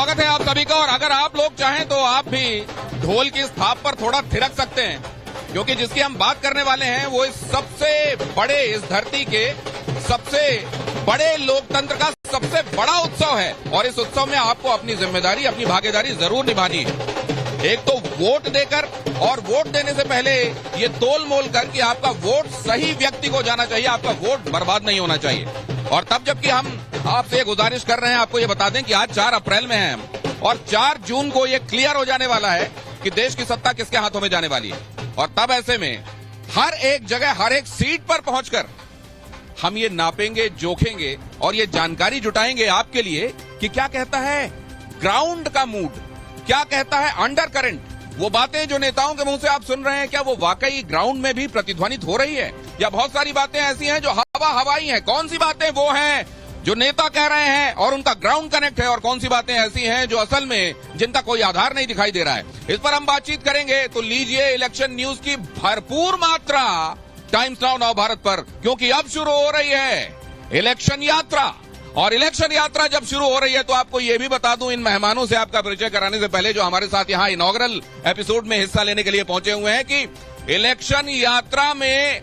स्वागत है आप सभी का। और अगर आप लोग चाहें तो आप भी ढोल की इस थाप पर थोड़ा थिरक सकते हैं, क्योंकि जिसकी हम बात करने वाले हैं वो इस सबसे बड़े, इस धरती के सबसे बड़े लोकतंत्र का सबसे बड़ा उत्सव है। और इस उत्सव में आपको अपनी जिम्मेदारी, अपनी भागीदारी जरूर निभानी है। एक तो वोट देकर, और वोट देने से पहले ये तोल मोल कर कि आपका वोट सही व्यक्ति को जाना चाहिए, आपका वोट बर्बाद नहीं होना चाहिए। और तब जबकि हम आपसे गुजारिश कर रहे हैं, आपको ये बता दें कि आज 4 अप्रैल में हैं हम, और 4 जून को ये क्लियर हो जाने वाला है कि देश की सत्ता किसके हाथों में जाने वाली है। और तब ऐसे में हर एक जगह, हर एक सीट पर पहुंचकर हम ये नापेंगे, जोखेंगे और ये जानकारी जुटाएंगे आपके लिए कि क्या कहता है ग्राउंड का मूड, क्या कहता है अंडर करंट। वो बातें जो नेताओं के मुंह से आप सुन रहे हैं, क्या वो वाकई ग्राउंड में भी प्रतिध्वनित हो रही है, या बहुत सारी बातें ऐसी हैं जो हवाई हैं। कौन सी बातें वो हैं जो नेता कह रहे हैं और उनका ग्राउंड कनेक्ट है, और कौन सी बातें ऐसी हैं जो असल में जिनका कोई आधार नहीं दिखाई दे रहा है। इस पर हम बातचीत करेंगे। तो लीजिए इलेक्शन न्यूज की भरपूर मात्रा टाइम्स नाउ नव भारत पर, क्योंकि अब शुरू हो रही है इलेक्शन यात्रा। और इलेक्शन यात्रा जब शुरू हो रही है तो आपको ये भी बता दूं, इन मेहमानों से आपका परिचय कराने से पहले, जो हमारे साथ यहाँ इनॉग्रल एपिसोड में हिस्सा लेने के लिए पहुंचे हुए हैं, कि इलेक्शन यात्रा में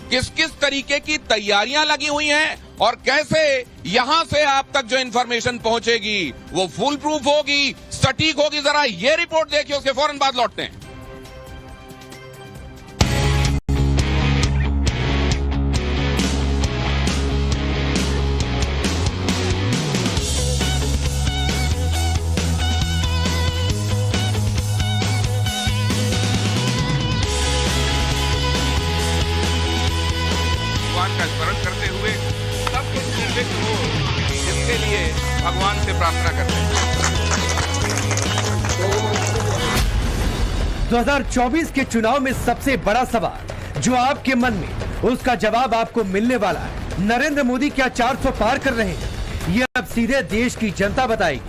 किस किस तरीके की तैयारियां लगी हुई हैं और कैसे यहां से आप तक जो इन्फॉर्मेशन पहुंचेगी वो फुल प्रूफ होगी, सटीक होगी। जरा ये रिपोर्ट देखिए, उसके फौरन बाद लौटते हैं। का स्मरण करते हुए सब कुछ निर्विघ्न हो, इसके लिए भगवान से प्रार्थना करते हैं। 2024 के चुनाव में सबसे बड़ा सवाल जो आपके मन में, उसका जवाब आपको मिलने वाला है। नरेंद्र मोदी क्या 400 पार कर रहे हैं, ये अब सीधे देश की जनता बताएगी।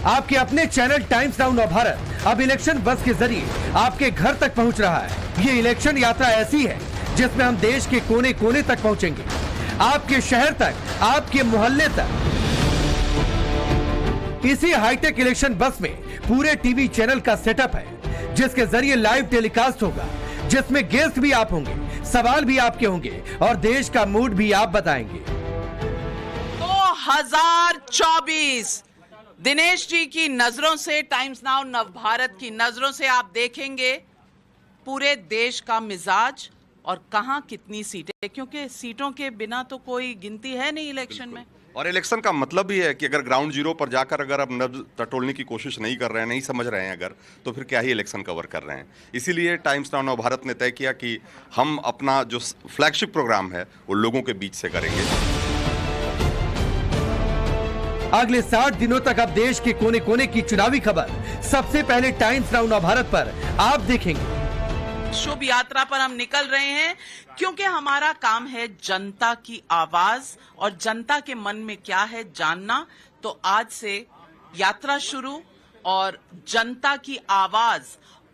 आपके अपने चैनल टाइम्स नाउ नव भारत अब इलेक्शन बस के जरिए आपके घर तक पहुंच रहा है। ये इलेक्शन यात्रा ऐसी है जिसमें हम देश के कोने कोने तक पहुंचेंगे, आपके शहर तक, आपके मोहल्ले तक। इसी हाईटेक इलेक्शन बस में पूरे टीवी चैनल का सेटअप है, जिसके जरिए लाइव टेलीकास्ट होगा, जिसमें गेस्ट भी आप होंगे, सवाल भी आपके होंगे और देश का मूड भी आप बताएंगे। 2024 दिनेश जी की नजरों से, टाइम्स नाउ नव भारत की नजरों से आप देखेंगे पूरे देश का मिजाज और कहां कितनी सीटें, क्योंकि सीटों के बिना तो कोई गिनती है नहीं इलेक्शन में। और इलेक्शन का मतलब भी है कि अगर ग्राउंड जीरो पर जाकर अगर आप नब्ज टटोलने की कोशिश नहीं कर रहे हैं, नहीं समझ रहे हैं अगर, तो फिर क्या ही इलेक्शन कवर कर रहे हैं। इसीलिए टाइम्स नाउ नव भारत ने तय किया कि हम अपना जो फ्लैगशिप प्रोग्राम है वो लोगों के बीच से करेंगे। अगले 60 दिनों तक अब देश के कोने कोने की चुनावी खबर सबसे पहले टाइम्स नाउ नव भारत पर आप देखेंगे। शुभ यात्रा पर हम निकल रहे हैं, क्योंकि हमारा काम है जनता की आवाज, और जनता के मन में क्या है जानना। तो आज से यात्रा शुरू, और जनता की आवाज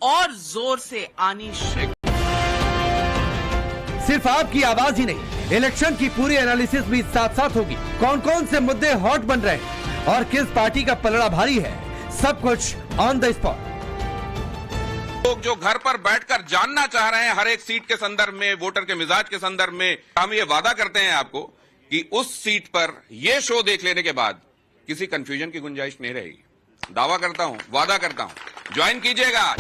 और जोर से आनी शुरू। सिर्फ आपकी आवाज ही नहीं, इलेक्शन की पूरी एनालिसिस भी साथ साथ होगी। कौन कौन से मुद्दे हॉट बन रहे हैं और किस पार्टी का पलड़ा भारी है, सब कुछ ऑन द स्पॉट। लोग जो घर पर बैठकर जानना चाह रहे हैं हर एक सीट के संदर्भ में, वोटर के मिजाज के संदर्भ में, हम ये वादा करते हैं आपको कि उस सीट पर ये शो देख लेने के बाद किसी कंफ्यूजन की गुंजाइश नहीं रहेगी। दावा करता हूं, वादा करता हूं, ज्वाइन कीजिएगा।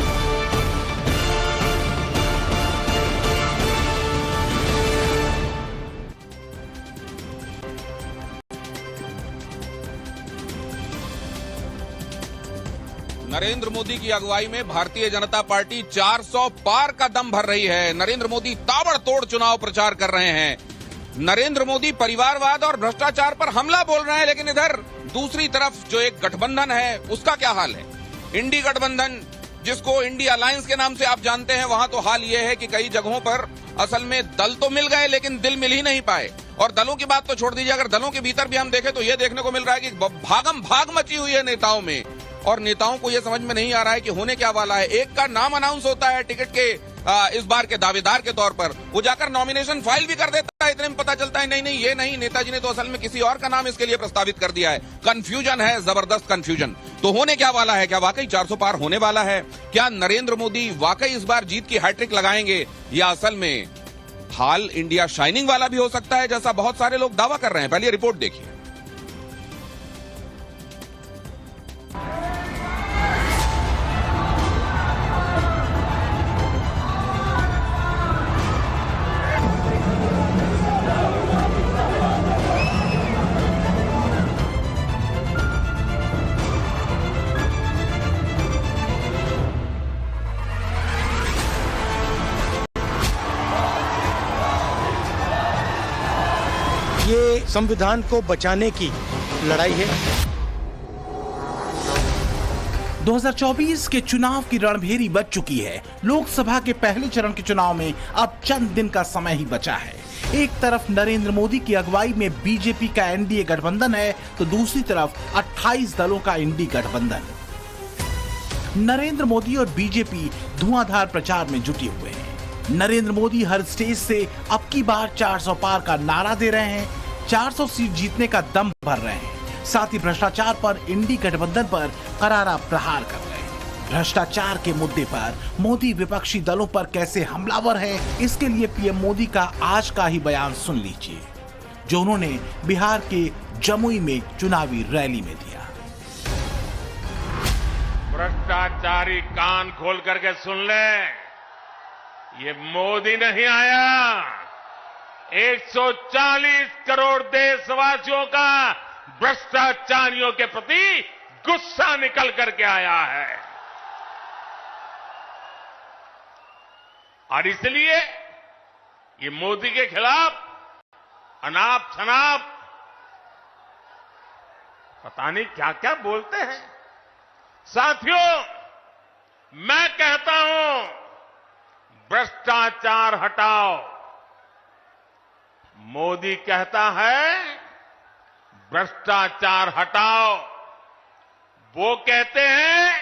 नरेंद्र मोदी की अगुवाई में भारतीय जनता पार्टी 400 पार का दम भर रही है। नरेंद्र मोदी ताबड़तोड़ चुनाव प्रचार कर रहे हैं। नरेंद्र मोदी परिवारवाद और भ्रष्टाचार पर हमला बोल रहे हैं, लेकिन इधर दूसरी तरफ जो एक गठबंधन है उसका क्या हाल है। इंडी गठबंधन, जिसको इंडी अलायंस के नाम से आप जानते हैं, वहां तो हाल ये है कि कई जगहों पर असल में दल तो मिल गए लेकिन दिल मिल ही नहीं पाए। और दलों की बात तो छोड़ दीजिए, अगर दलों के भीतर भी हम देखें तो ये देखने को मिल रहा है कि भागम भाग मची हुई है नेताओं में, और नेताओं को यह समझ में नहीं आ रहा है कि होने क्या वाला है। एक का नाम अनाउंस होता है टिकट के इस बार के दावेदार के तौर पर, वो जाकर नॉमिनेशन फाइल भी कर देता है। इतने में पता चलता है नहीं ये नहीं, नेताजी ने तो असल में किसी और का नाम इसके लिए प्रस्तावित कर दिया है। कंफ्यूजन है, जबरदस्त कंफ्यूजन। तो होने क्या वाला है? क्या वाकई 400 पार होने वाला है? क्या नरेंद्र मोदी वाकई इस बार जीत की हैट्रिक लगाएंगे, या असल में हाल इंडिया शाइनिंग वाला भी हो सकता है, जैसा बहुत सारे लोग दावा कर रहे हैं? पहले रिपोर्ट देखिए। ये संविधान को बचाने की लड़ाई है। 2024 के चुनाव की रणभेरी बज चुकी है। लोकसभा के पहले चरण के चुनाव में अब चंद दिन का समय ही बचा है। एक तरफ नरेंद्र मोदी की अगुवाई में बीजेपी का एनडीए गठबंधन है, तो दूसरी तरफ 28 दलों का इंडी गठबंधन। नरेंद्र मोदी और बीजेपी धुआंधार प्रचार में जुटे हुए हैं। नरेंद्र मोदी हर स्टेज से अब की बार 400 पार का नारा दे रहे हैं, 400 सीट जीतने का दम भर रहे हैं। साथ ही भ्रष्टाचार पर इंडी गठबंधन पर करारा प्रहार कर रहे हैं। भ्रष्टाचार के मुद्दे पर मोदी विपक्षी दलों पर कैसे हमलावर है, इसके लिए पीएम मोदी का आज का ही बयान सुन लीजिए, जो उन्होंने बिहार के जमुई में चुनावी रैली में दिया। भ्रष्टाचारी कान खोल करके सुन ले, ये मोदी नहीं आया, 140 करोड़ देशवासियों का भ्रष्टाचारियों के प्रति गुस्सा निकल करके आया है। और इसलिए ये मोदी के खिलाफ अनाप शनाप पता नहीं क्या क्या बोलते हैं। साथियों, मैं कहता हूं, भ्रष्टाचार हटाओ। मोदी कहता है भ्रष्टाचार हटाओ, वो कहते हैं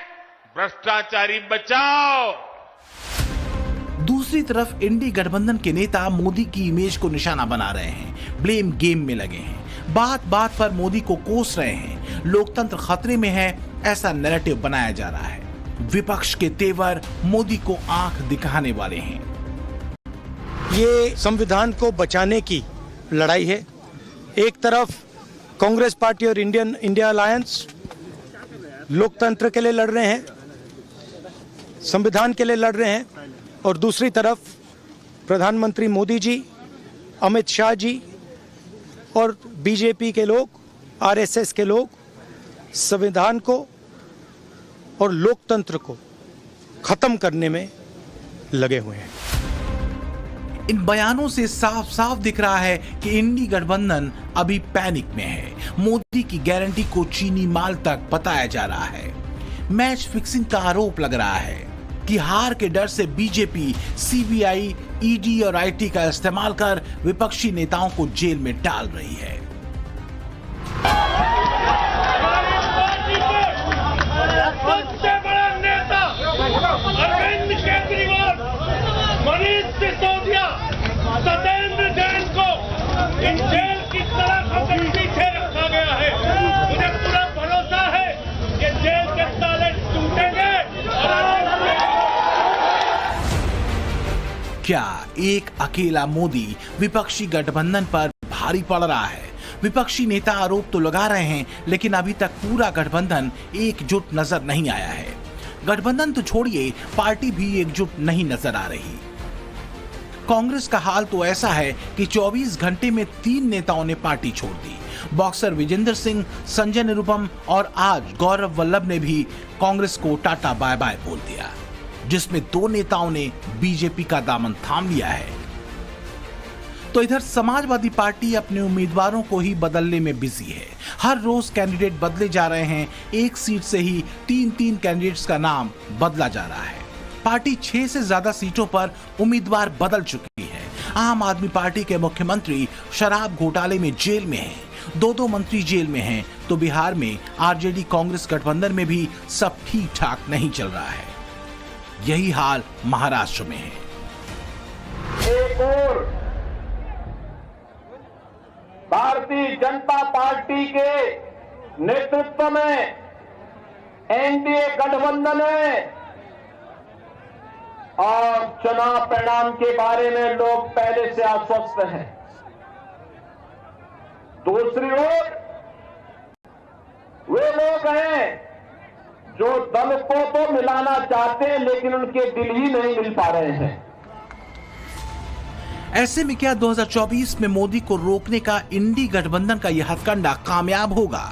भ्रष्टाचारी बचाओ। दूसरी तरफ इंडी गठबंधन के नेता मोदी की इमेज को निशाना बना रहे हैं, ब्लेम गेम में लगे हैं, बात बात पर मोदी को कोस रहे हैं। लोकतंत्र खतरे में है, ऐसा नैरेटिव बनाया जा रहा है। विपक्ष के तेवर मोदी को आंख दिखाने वाले हैं। ये संविधान को बचाने की लड़ाई है। एक तरफ कांग्रेस पार्टी और इंडिया अलायंस लोकतंत्र के लिए लड़ रहे हैं, संविधान के लिए लड़ रहे हैं, और दूसरी तरफ प्रधानमंत्री मोदी जी, अमित शाह जी और बीजेपी के लोग, आरएसएस के लोग संविधान को और लोकतंत्र को खत्म करने में लगे हुए हैं। इन बयानों से साफ साफ दिख रहा है कि इंडी गठबंधन अभी पैनिक में है। मोदी की गारंटी को चीनी माल तक बताया जा रहा है। मैच फिक्सिंग का आरोप लग रहा है कि हार के डर से बीजेपी सीबीआई, ईडी और आईटी का इस्तेमाल कर विपक्षी नेताओं को जेल में डाल रही है। सबसे बड़ा नेता अरविंद केजरीवाल, मनीष सिसोदिया, सत्येंद्र जैन को इन जेल की सलाखों के पीछे रखा गया है। मुझे पूरा भरोसा है कि जेल के ताले टूटेंगे। क्या एक अकेला मोदी विपक्षी गठबंधन पर भारी पड़ रहा है? विपक्षी नेता आरोप तो लगा रहे हैं, लेकिन अभी तक पूरा गठबंधन एकजुट नजर नहीं आया है। गठबंधन तो छोड़िए, पार्टी भी एकजुट नहीं नजर आ रही। कांग्रेस का हाल तो ऐसा है कि 24 घंटे में 3 नेताओं ने पार्टी छोड़ दी। बॉक्सर विजेंद्र सिंह, संजय निरुपम और आज गौरव वल्लभ ने भी कांग्रेस को टाटा बाय बाय बोल दिया, जिसमें 2 नेताओं ने बीजेपी का दामन थाम लिया है। तो इधर समाजवादी पार्टी अपने उम्मीदवारों को ही बदलने में बिजी है। हर रोज कैंडिडेट बदले जा रहे हैं। एक सीट से ही 3-3 कैंडिडेट्स का नाम बदला जा रहा है। पार्टी 6 से ज्यादा सीटों पर उम्मीदवार बदल चुकी है। आम आदमी पार्टी के मुख्यमंत्री शराब घोटाले में जेल में हैं, 2 मंत्री जेल में हैं, तो बिहार में आरजेडी कांग्रेस गठबंधन में भी सब ठीक ठाक नहीं चल रहा है। यही हाल महाराष्ट्र में है। ओर भारतीय जनता पार्टी के नेतृत्व में एनडीए गठबंधन है और चुनाव परिणाम के बारे में लोग पहले से आश्वस्त हैं। दूसरी ओर वे लोग हैं जो दल को तो मिलाना चाहते हैं लेकिन उनके दिल ही नहीं मिल पा रहे हैं। ऐसे में क्या 2024 में मोदी को रोकने का इंडी गठबंधन का यह हथकंडा कामयाब होगा?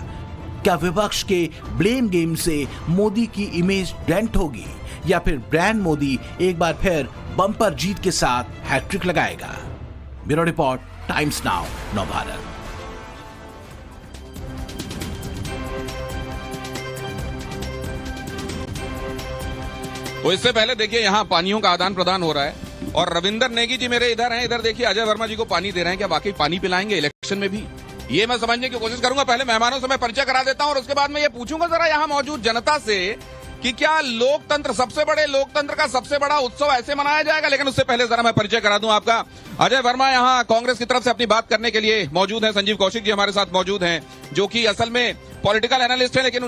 क्या विपक्ष के ब्लेम गेम से मोदी की इमेज डेंट होगी या फिर ब्रांड मोदी एक बार फिर बम्पर जीत के साथ हैट्रिक लगाएगा? Bureau report, times now, Navbharat. तो इससे पहले देखिए यहां पानियों का आदान प्रदान हो रहा है और रविंदर नेगी जी मेरे इधर हैं। इधर देखिए अजय वर्मा जी को पानी दे रहे हैं। क्या वाकई पानी पिलाएंगे इलेक्शन में भी? ये मैं समझने की कोशिश करूंगा। पहले मेहमानों से मैं परिचय करा देता हूं और उसके बाद मैं ये पूछूंगा जरा यहां मौजूद जनता से कि क्या लोकतंत्र, सबसे बड़े लोकतंत्र का सबसे बड़ा उत्सव ऐसे मनाया जाएगा? लेकिन उससे पहले जरा मैं परिचय करा दूं आपका। अजय वर्मा यहां कांग्रेस की तरफ से अपनी बात करने के लिए मौजूद हैं। संजीव कौशिक जी हमारे साथ मौजूद हैं जो कि असल में पॉलिटिकल एनालिस्ट है, लेकिन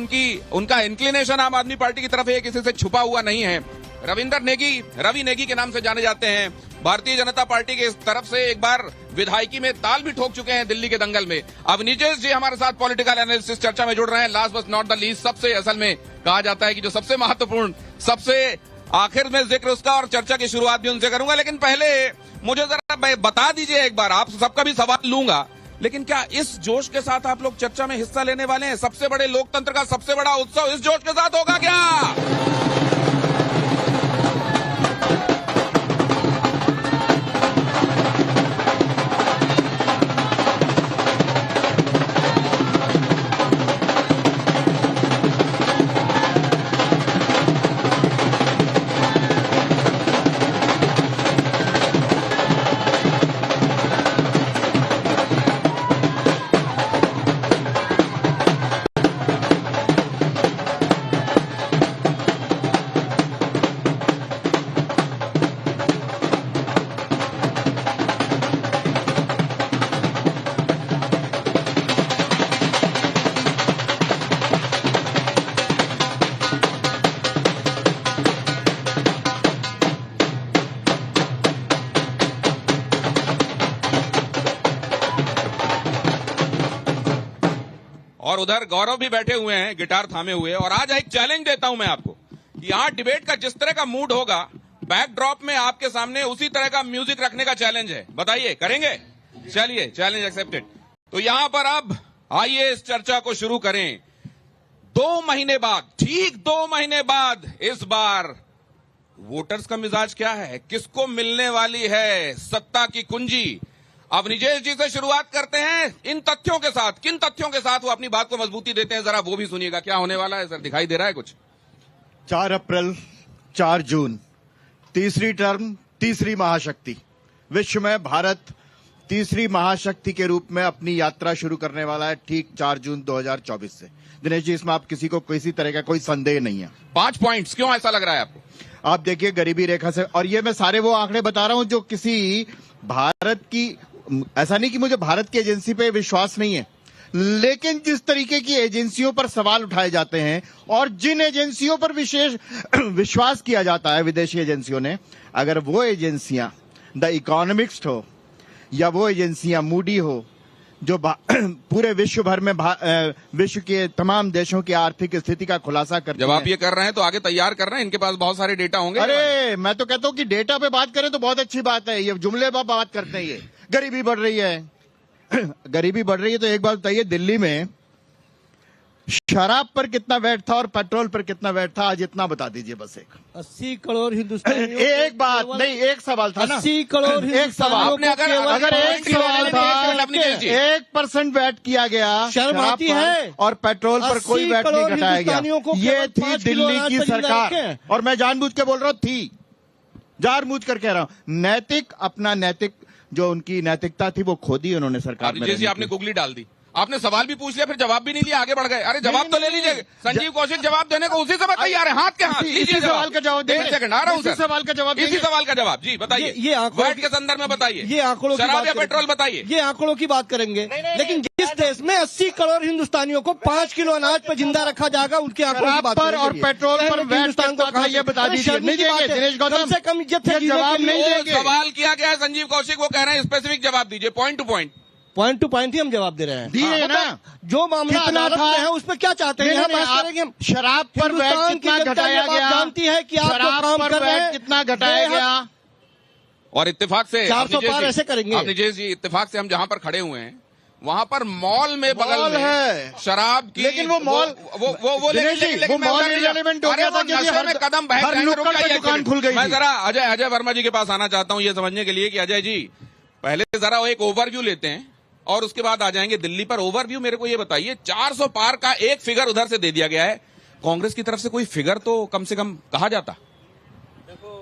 उनका इंक्लिनेशन आम आदमी पार्टी की तरफ है, किसी से छुपा हुआ नहीं है। रविंदर नेगी, रवि नेगी के नाम से जाने जाते हैं। भारतीय जनता पार्टी के तरफ से एक बार विधायकी में ताल भी ठोक चुके हैं दिल्ली के दंगल में। अब नीजेश जी हमारे साथ पॉलिटिकल एनालिस्ट चर्चा में जुड़ रहे हैं। Last but not the least, सबसे असल में कहा जाता है कि जो सबसे महत्वपूर्ण, सबसे आखिर में जिक्र उसका और चर्चा की शुरुआत भी उनसे करूंगा। लेकिन पहले मुझे जरा बता दीजिए एक बार, आप सबका भी सवाल लूंगा, लेकिन क्या इस जोश के साथ आप लोग चर्चा में हिस्सा लेने वाले हैं? सबसे बड़े लोकतंत्र का सबसे बड़ा उत्सव इस जोश के साथ होगा क्या? और उधर गौरव भी बैठे हुए हैं गिटार थामे हुए। और आज एक चैलेंज देता हूं मैं आपको, यहां डिबेट का जिस तरह का मूड होगा, बैकड्रॉप में आपके सामने उसी तरह का म्यूजिक रखने का चैलेंज है। बताइए, करेंगे? चलिए, चैलेंज एक्सेप्टेड। तो यहां पर अब आइए इस चर्चा को शुरू करें। 2 महीने बाद, ठीक 2 महीने बाद इस बार वोटर्स का मिजाज क्या है? किसको मिलने वाली है सत्ता की कुंजी? अब नीजेश जी से शुरुआत करते हैं इन तथ्यों के साथ। किन तथ्यों के साथ वो अपनी बात को मजबूती देते हैं, जरा वो भी सुनिएगा। क्या होने वाला है सर, दिखाई दे रहा है कुछ? 4 अप्रैल 4 जून, तीसरी टर्म, तीसरी महाशक्ति। विश्व में भारत तीसरी महाशक्ति के रूप में अपनी यात्रा शुरू करने वाला है ठीक 4 जून 2024 से। दिनेश जी, इसमें आप किसी को किसी तरह का कोई संदेह नहीं है। 5 पॉइंट्स, क्यों ऐसा लग रहा है आपको? आप देखिए गरीबी रेखा से, और ये मैं सारे वो आंकड़े बता रहा हूं जो किसी भारत की, ऐसा नहीं कि मुझे भारत की एजेंसी पे विश्वास नहीं है, लेकिन जिस तरीके की एजेंसियों पर सवाल उठाए जाते हैं और जिन एजेंसियों पर विशेष विश्वास किया जाता है विदेशी एजेंसियों ने, अगर वो एजेंसियां द इकोनॉमिस्ट हो या वो एजेंसियां मूडी हो जो पूरे विश्व भर में विश्व के तमाम देशों की आर्थिक स्थिति का खुलासा करती है। जब आप ये कर रहे हैं तो आगे तैयार कर रहे हैं, इनके पास बहुत सारे डेटा होंगे। अरे मैं तो कहता हूं कि डेटा पे बात करें तो बहुत अच्छी बात है। ये जुमले पर बात करते हैं। ये गरीबी बढ़ रही है गरीबी बढ़ रही है तो एक बात बताइए, दिल्ली में शराब पर कितना वैट था और पेट्रोल पर कितना वैट था? आज इतना बता दीजिए बस। 80 करोड़ हिंदुस्तानियों एक बात नहीं, एक सवाल था ना। 80 करोड़ एक सवाल, अगर एक सवाल था, 1% वैट किया गया शर्म आती है और पेट्रोल पर कोई वैट नहीं घटाया गया। ये थी दिल्ली की सरकार, और मैं जानबूझ के बोल रहा हूँ, थी जानबूझ कर कह रहा हूँ। नैतिक, अपना नैतिक जो उनकी नैतिकता थी वो खो दी उन्होंने सरकार में। जैसे आपने गुगली डाल दी, आपने सवाल भी पूछ लिया, फिर जवाब भी नहीं लिया, आगे बढ़ गए। अरे जवाब तो ले लीजिए। संजीव कौशिक जवाब देने को उसी समय तैयार है, हाथ के हाथ लीजिए सवाल का जवाब। एक सेकंड आ रहा हूँ सर, सवाल का जवाब, इसी सवाल का जवाब। जी बताइए, ये आंकड़ों वैट के संदर्भ में बताइए, ये आंकड़ों की शराब बात या करेंगे। पेट्रोल बताइए। ये आंकड़ों की बात करेंगे, लेकिन जिस देश में 80 करोड़ हिंदुस्तानियों को 5 किलो अनाज पर जिंदा रखा जाएगा, उनके आंकड़ों की बात पर और पेट्रोल पर वैट कितना था ये बता दीजिए। नहीं देंगे दिनेश गौतम, कम से कम इज्जत से जवाब नहीं देंगे। सवाल किया गया है संजीव कौशिक, वो कह रहे हैं स्पेसिफिक जवाब दीजिए, point to point. Point to point ही हम जवाब दे रहे हैं। दिए ना, जो मामला कितना अदालत था? में है उस पर क्या चाहते हैं, यहाँ बात करेंगे हम। शराब पर वैट हिंदुस्तान की कितना जनता घटाया ये बात गया, जानती है कि आप जो शराब काम पर कर रहे वैट हैं, कितना घटाया गया। और इत्तेफाक से 400 पार ऐसे करेंगे। आप निजेश जी, इत्तेफाक से हम जहां पर खड़े हुए हैं वहां पर मॉल में बगल मॉल में है शराब की, लेकिन वो मॉल वो दिनेश जी, वो मॉल irrelevant हो गया था क्योंकि नशे में कदम बहक हर जाएंगे। नुक्कड़ रुक पे जाइए, दुकान खुल गई मैं थी। जरा अजय वर्मा जी के पास आना चाहता हूं ये समझने के लिए कि अजय जी पहले जरा एक ओवरव्यू लेते हैं और उसके बाद आ जाएंगे दिल्ली पर। ओवरव्यू मेरे को ये बताइए, 400 पार का एक फिगर उधर से दे दिया गया है, कांग्रेस की तरफ से कोई फिगर तो कम से कम कहा जाता। देखो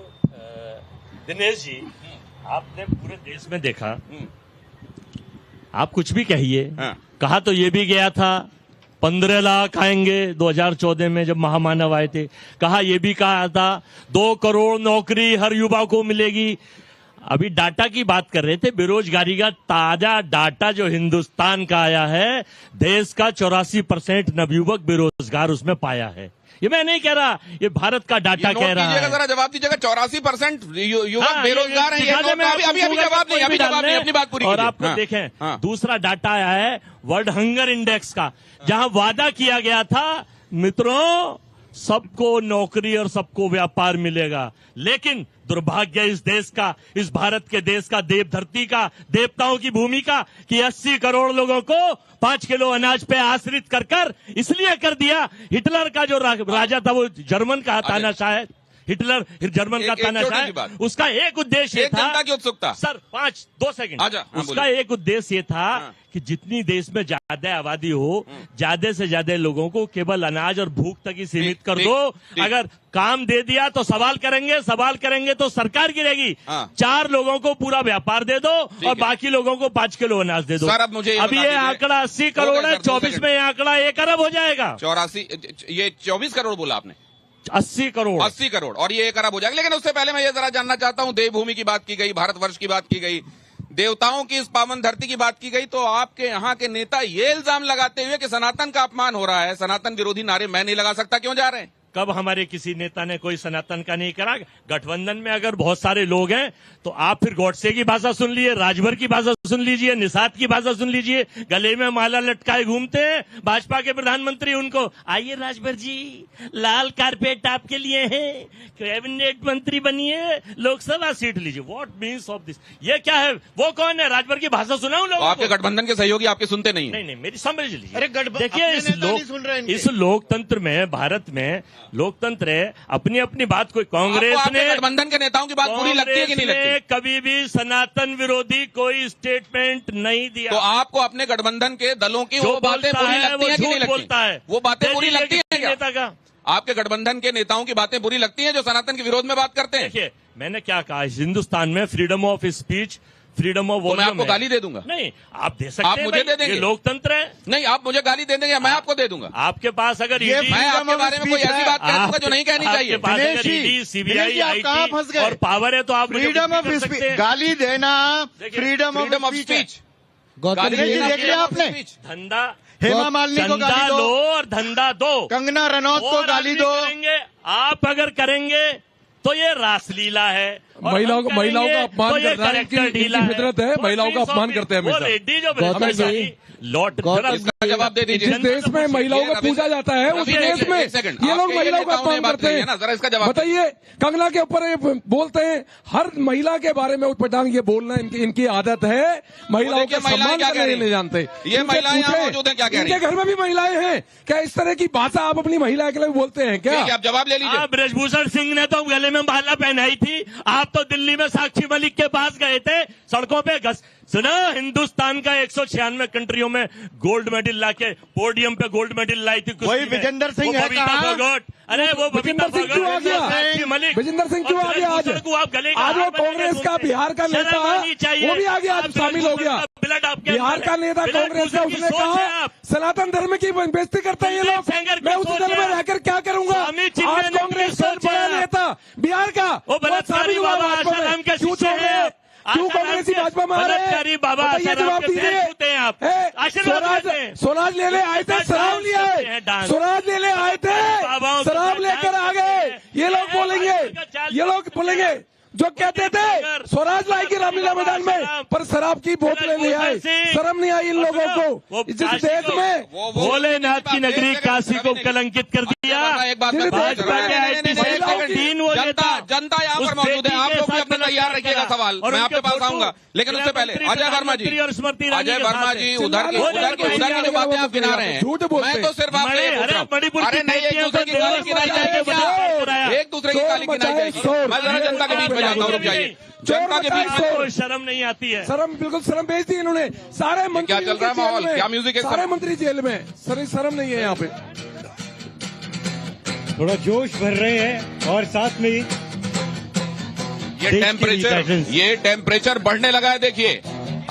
दिनेश जी, आपने पूरे देश में देखा, आप कुछ भी कहिए, हाँ। कहा तो ये भी गया था 15 लाख आएंगे 2014 में जब महामानव आए थे, कहा ये भी कहा था 2 करोड़ नौकरी हर युवा को मिलेगी। अभी डाटा की बात कर रहे थे, बेरोजगारी का ताजा डाटा जो हिंदुस्तान का आया है, देश का 84% नवयुवक बेरोजगार उसमें पाया है। ये मैं नहीं कह रहा, ये भारत का डाटा कह रहा है। जरा जवाब दीजिएगा, 84% युवक हाँ, बेरोजगार है। अभी जवाब नहीं, अभी जवाब नहीं, अपनी बात पूरी और कीजिए। आपको हाँ, देखें, हाँ। दूसरा डाटा आया है वर्ल्ड हंगर इंडेक्स का, जहां वादा किया गया था मित्रों सबको नौकरी और सबको व्यापार मिलेगा, लेकिन दुर्भाग्य इस देश का, इस भारत के देश का, देव धरती का, देवताओं की भूमि का, कि 80 करोड़ लोगों को 5 किलो अनाज पे आश्रित कर इसलिए कर दिया। हिटलर का जो राजा था, वो जर्मन का था ना शायद, हिटलर जर्मन का था ना शायद, उसका एक उद्देश्य था, जनता की उत्सुकता सर 2 सेकंड, आजा, हाँ, उसका एक उद्देश्य ये था कि जितनी देश में ज्यादा आबादी हो, ज्यादा से ज्यादा लोगों को केवल अनाज और भूख तक ही सीमित कर दो। अगर काम दे दिया तो सवाल करेंगे तो सरकार गिरेगी। 4 लोगों को पूरा व्यापार दे दो और बाकी लोगों को 5 किलो अनाज दे दो। सर अब मुझे अभी ये आंकड़ा 80 करोड़ है, 24 में ये आंकड़ा 1 अरब हो जाएगा। 84, ये 24 करोड़ बोला आपने? 80 करोड़ और ये 1 अरब हो जाएगा। लेकिन उससे पहले मैं ये जरा जानना चाहता हूं, देवभूमि की बात की गई, भारतवर्ष की बात की गई, देवताओं की इस पावन धरती की बात की गई, तो आपके यहाँ के नेता ये इल्जाम लगाते हुए कि सनातन का अपमान हो रहा है, सनातन विरोधी नारे मैं नहीं लगा सकता, क्यों जा रहे हैं? कब हमारे किसी नेता ने कोई सनातन का नहीं करा? गठबंधन में अगर बहुत सारे लोग हैं तो आप फिर गॉडसे की भाषा सुन लीजिए, राजभर की भाषा सुन लीजिए, निषाद की भाषा सुन लीजिए, गले में माला लटकाए घूमते हैं भाजपा के प्रधानमंत्री, उनको आइए राजभर जी लाल कारपेट आपके लिए है, कैबिनेट मंत्री बनिए, लोकसभा सीट लीजिए। What means of this? ये क्या है? वो कौन है? राजभर की भाषा सुनाऊं लोगों को? आपके गठबंधन के सहयोगी आपके सुनते नहीं? नहीं, मेरी समझ लीजिए। अरे देखिए इस लोकतंत्र में, भारत में लोकतंत्र है, अपनी अपनी बात, कोई कांग्रेस ने, गठबंधन के नेताओं की बात पूरी लगती है कि नहीं लगती? कभी भी सनातन विरोधी कोई स्टेटमेंट नहीं दिया। तो आपको अपने गठबंधन के दलों की वो बातें पूरी लगती है कि नहीं लगती? वो बातें पूरी लगती है नेता का? आपके गठबंधन के नेताओं की बातें बुरी लगती हैं जो सनातन के विरोध में बात करते हैं? देखिए मैंने क्या कहा, हिंदुस्तान में freedom of speech, freedom of, मैं आपको गाली दे दूंगा? नहीं, आप दे सकते हैं, आप मुझे दे देंगे? ये लोकतंत्र है। नहीं, आप मुझे गाली दे देंगे, मैं आपको दे दूंगा। आपके पास अगर मैं आपके बारे में कोई ऐसी बात कह दूंगा जो नहीं कहनी चाहिए। आपके पास अगर ईडी, सीबीआई, आईटी और पावर है तो आप फ्रीडम ऑफ स्पीच, गाली देना freedom of speech. Gautam ji देख लिया आपने? धंधा, हेमा मालिनी को गाली दो और धंधा दो, कंगना रनौत को गाली दो। आप अगर करेंगे तो ये रासलीला है, महिलाओं का अपमान तो करना है, इनकी फितरत है, महिलाओं का अपमान करते हैं हमेशा। रेड्डी जो लौट, इसका जवाब दे दीजिए। जिस देश में महिलाओं को पूजा जाता है उस देश में ये लोग महिलाओं का अपमान करते हैं। जरा इसका जवाब बताइए, कंगना के ऊपर ये बोलते हैं, हर महिला के बारे में उठपटांग ये बोलना इनकी आदत है, महिलाओं का सम्मान करने नहीं जानते। ये महिलाएं मौजूद हैं, क्या कह रही हैं? इनके घर में भी महिलाएं हैं क्या? इस तरह की भाषा आप अपनी महिला के लिए बोलते हैं क्या? आप जवाब ले लीजिए। ब्रजभूषण सिंह ने तो गले में माला पहनाई थी, आप तो दिल्ली में साक्षी मलिक के पास गए थे, सड़कों पे सुना, हिंदुस्तान का 196 कंट्रियों में गोल्ड मेडल लाके पोडियम पे गोल्ड मेडल लाई थी। वही विजेंदर सिंह है कहाँ? अरे वो विजेंदर सिंह क्यों आ गया? विजेंदर सिंह क्यों आ गया? आज वो कांग्रेस का बिहार का नेता वो भी आ गया, आज शामिल हो गया। बिहार का नेता कांग्रेस का, उसने कहा सनातन धर्म की बेइज्जती करते हैं ये लोग, मैं उस दल में रहकर क्या करूंगा। आज कांग्रेस का बड़ा नेता बिहार का वो शामिल हुआ भाजपा में, क्यों छोड़ रहे हैं? क्यों कांग्रेसी भाजपा में आ रहे हैं? बताइए, जवाब दीजिए। स्वराज लेने आए थे, शराब ले आए, स्वराज लेने आए थे, शराब लेकर आ गए। ये लोग बोलेंगे जो कहते थे स्वराज लाएगी रामलीला मैदान में, पर शराब की बोतलें ले आए। शर्म नहीं आई इन लोगों को? जिस देश में भोलेनाथ की नगरी काशी को कलंकित कर दिया, भाजपा के जनता यहाँ पर मौजूद है। आप लोग भी अपना तैयार रखिएगा सवाल, मैं आपके पास आऊंगा, लेकिन उससे पहले अजय वर्मा जी उधर की जो बातें आप गिना रहे हैं, मैं तो सिर्फ आपसे अरे नहीं, एक दूसरे की गाली गिनाई जाएगी क्या? एक दूसरे की गाली गिनाई जाएगी? मैं जरा जनता के बीच में जाता हूँ, रुक जाइए। जनता के बीच में शर्म नहीं आती है? शर्म, बिल्कुल शर्म भेज दी इन्होंने। सारे मंत्री क्या चल रहा है माहौल? क्या म्यूजिक है? सारे मंत्री जेल में। सर शर्म नहीं है यहाँ पे? थोड़ा जोश भर रहे हैं और साथ में ये टेम्परेचर बढ़ने लगा है। देखिए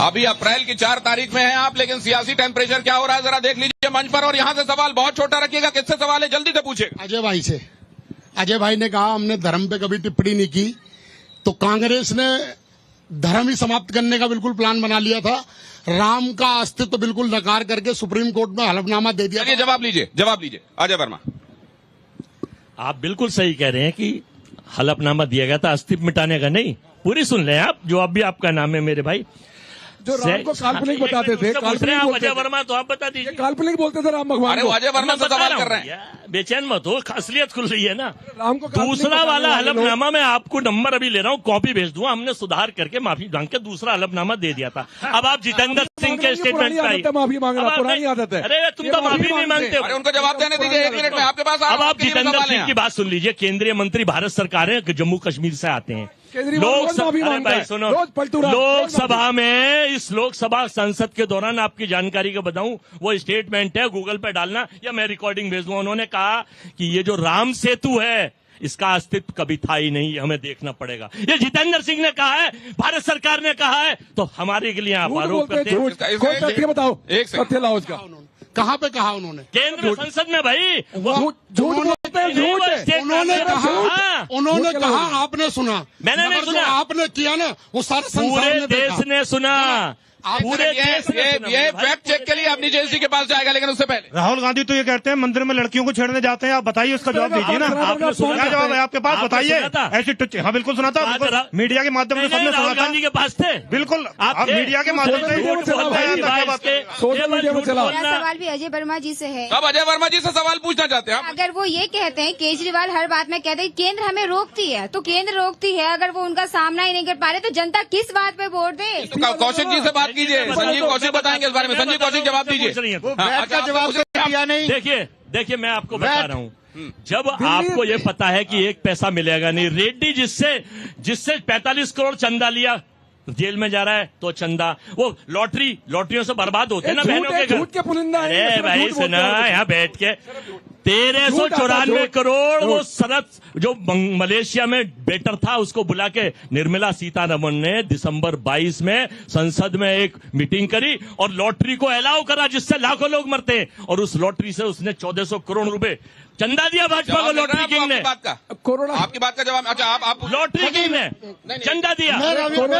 अभी अप्रैल की 4 तारीख में है आप, लेकिन सियासी टेम्परेचर क्या हो रहा है जरा देख लीजिए मंच पर। और यहाँ से सवाल बहुत छोटा रखिएगा, किससे सवाल है जल्दी से पूछे। अजय भाई से। अजय भाई ने कहा हमने धर्म पे कभी टिप्पणी नहीं की, तो कांग्रेस ने धर्म ही समाप्त करने का बिल्कुल प्लान बना लिया था। राम का अस्तित्व तो बिल्कुल नकार करके सुप्रीम कोर्ट में हलफनामा दे दिया। जवाब लीजिए अजय वर्मा। आप बिल्कुल सही कह रहे हैं कि हलफनामा दिया गया था, अस्तित्व मिटाने का नहीं। पूरी सुन लें आप, जवाब भी आपका नाम है मेरे भाई। जो राम को काल्पनिक बताते थे, अजय वर्मा तो आप बता दीजिए। काल्पनिक बोलते थे राम भगवान को। अजय वर्मा से सवाल कर रहे हैं, बेचैन मत हो, असलियत खुल रही है ना। राम को दूसरा वाला हलफनामा मैं आपको नंबर अभी ले रहा हूँ, कॉपी भेज दूंगा। हमने सुधार करके माफी मांग के दूसरा हलफनामा दे दिया था। अब आप जितेंद्र सिंह के स्टेटमेंट पे माफी मांगना पुरानी आदत है। अरे तुम तो माफी नहीं मांगते। अरे उनको जवाब देने दीजिए, 1 मिनट में आपके पास। अब आप जितेंद्र सिंह की बात सुन लीजिए। केंद्रीय मंत्री भारत सरकार है, जम्मू कश्मीर से आते हैं। लोकसभा में, इस लोकसभा संसद के दौरान आपकी जानकारी को बताऊं, वो स्टेटमेंट है, गूगल पे डालना या मैं रिकॉर्डिंग भेज दूंगा। उन्होंने कहा कि ये जो राम सेतु है इसका अस्तित्व कभी था ही नहीं, हमें देखना पड़ेगा। ये जितेंद्र सिंह ने कहा है, भारत सरकार ने कहा है, तो हमारे के लिए आप आरोप करते हैं। कोई तथ्य बताओ, एक तथ्य लाओ उसका। कहाँ पे कहा उन्होंने? केंद्र संसद में भाई। झूठ बोलते हैं, झूठ। उन्होंने कहा आपने सुना? मैंने नहीं सुना, आपने किया ना, वो सारे पूरे देश ने सुना। पूरे ये फैक्ट चेक के लिए अपनी जेएलसी के पास जाएगा, लेकिन उससे पहले राहुल गांधी तो ये कहते हैं मंदिर में लड़कियों को छेड़ने जाते हैं। आप बताइए, उसका जवाब दीजिए ना। आपने सुना? क्या जवाब है आपके पास? बताइए। ऐसी टच। हाँ बिल्कुल सुना था, मीडिया के माध्यम से सबने सुना था। राहुल गांधी के पास थे, बिल्कुल आप मीडिया के माध्यम से। सवाल भी अजय वर्मा जी से है। अब अजय वर्मा जी से सवाल पूछना चाहते हैं। अगर वो ये कहते हैं केजरीवाल हर बात में कहते हैं केंद्र हमें रोकती है, तो केंद्र रोकती है, अगर वो उनका सामना ही नहीं कर पा रहे तो जनता किस बात पे वोट दे? कौशिक जी से बात कीजिए, संजीव कौशिक बताएंगे इस बारे में। संजीव कौशिक जवाब दीजिए। जवाब दिया नहीं। देखिए मैं आपको बता रहा हूँ, जब आपको ये पता है कि 1 पैसा मिलेगा नहीं, रेड्डी जिससे 45 करोड़ चंदा लिया जेल में जा रहा है, तो चंदा वो लॉटरियों से बर्बाद होते हैं ना बहनों के घर। अरे भाई सुना, यहाँ बैठ के 1394 करोड़ वो शरद जो मलेशिया में बेटर था उसको बुला के निर्मला सीतारमण ने दिसंबर 22 में संसद में एक मीटिंग करी और लॉटरी को अलाउ करा, जिससे लाखों लोग मरते हैं। और उस लॉटरी से उसने 1400 करोड़ रुपए चंदा दिया भाजपा को। लॉटरी किंग ने आपकी बात का जवाब। अच्छा आप लॉटरी किंग ने चंदा दिया। मैं